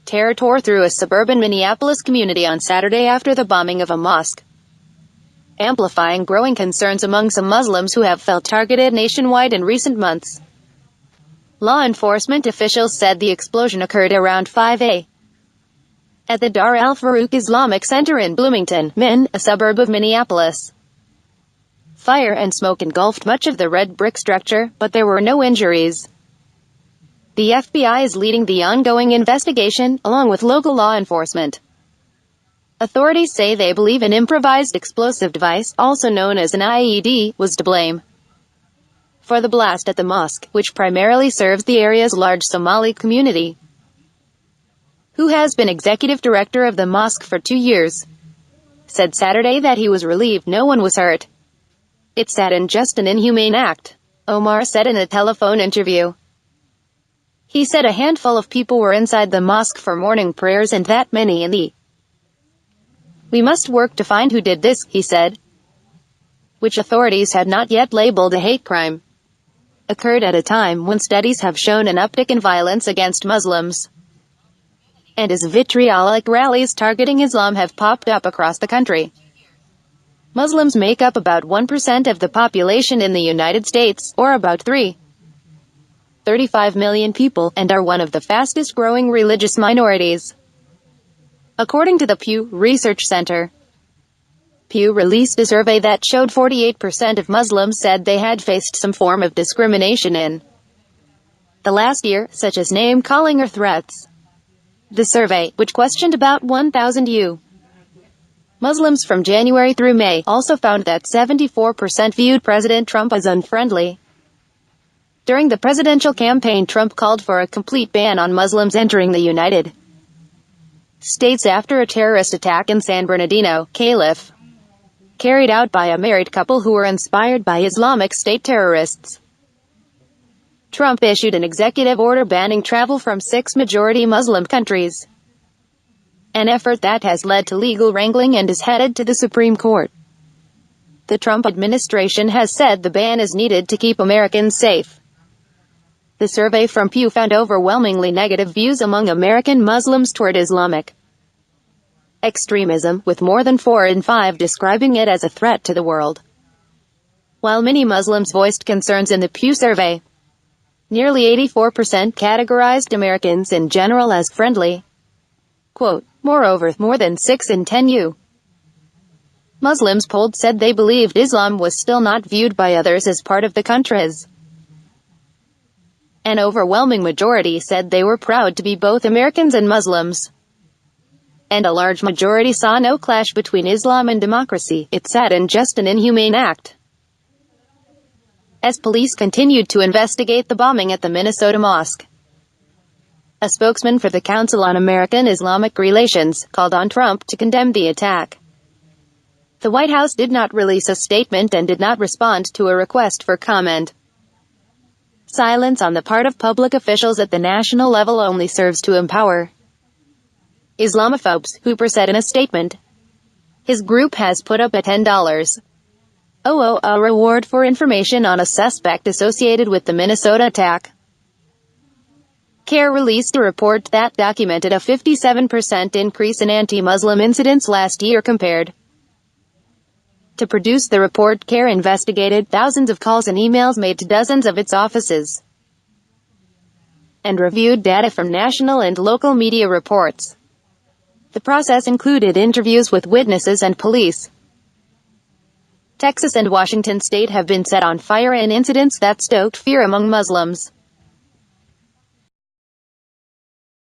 terror tore through a suburban Minneapolis community on Saturday after the bombing of a mosque, amplifying growing concerns among some Muslims who have felt targeted nationwide in recent months. Law enforcement officials said the explosion occurred around 5 a.m. at the Dar al-Farouk Islamic Center in Bloomington, Minn., a suburb of Minneapolis. Fire and smoke engulfed much of the red brick structure, but there were no injuries. The FBI is leading the ongoing investigation, along with local law enforcement. Authorities say they believe an improvised explosive device, also known as an IED, was to blame for the blast at the mosque, which primarily serves the area's large Somali community. Who has been executive director of the mosque for 2 years, said Saturday that he was relieved no one was hurt. "It's sad and just an inhumane act," Omar said in a telephone interview. He said a handful of people were inside the mosque for morning prayers and that many in the "We must work to find who did this," he said, which authorities had not yet labeled a hate crime, occurred at a time when studies have shown an uptick in violence against Muslims, and as vitriolic rallies targeting Islam have popped up across the country. Muslims make up about 1% of the population in the United States, or about 3.35 million people, and are one of the fastest-growing religious minorities, according to the Pew Research Center. Pew released a survey that showed 48% of Muslims said they had faced some form of discrimination in the last year, such as name-calling or threats. The survey, which questioned about 1,000 Muslims from January through May, also found that 74% viewed President Trump as unfriendly. During the presidential campaign, Trump called for a complete ban on Muslims entering the United States after a terrorist attack in San Bernardino, Calif., carried out by a married couple who were inspired by Islamic State terrorists. Trump issued an executive order banning travel from 6 majority Muslim countries, an effort that has led to legal wrangling and is headed to the Supreme Court. The Trump administration has said the ban is needed to keep Americans safe. The survey from Pew found overwhelmingly negative views among American Muslims toward Islamic extremism, with more than 4 in 5 describing it as a threat to the world. While many Muslims voiced concerns in the Pew survey, nearly 84% categorized Americans in general as friendly. Quote, moreover, more than 6 in 10 Muslims polled said they believed Islam was still not viewed by others as part of the country's. An overwhelming majority said they were proud to be both Americans and Muslims, and a large majority saw no clash between Islam and democracy. "It's sad and just an inhumane act." As police continued to investigate the bombing at the Minnesota mosque, a spokesman for the Council on American-Islamic Relations called on Trump to condemn the attack. The White House did not release a statement and did not respond to a request for comment. Silence on the part of public officials at the national level only serves to empower Islamophobes, Hooper said in a statement. His group has put up a $10 a reward for information on a suspect associated with the Minnesota attack. CARE released a report that documented a 57% increase in anti-Muslim incidents last year compared. To produce the report, CARE investigated thousands of calls and emails made to dozens of its offices, and reviewed data from national and local media reports. The process included interviews with witnesses and police. Texas and Washington state have been set on fire in incidents that stoked fear among Muslims.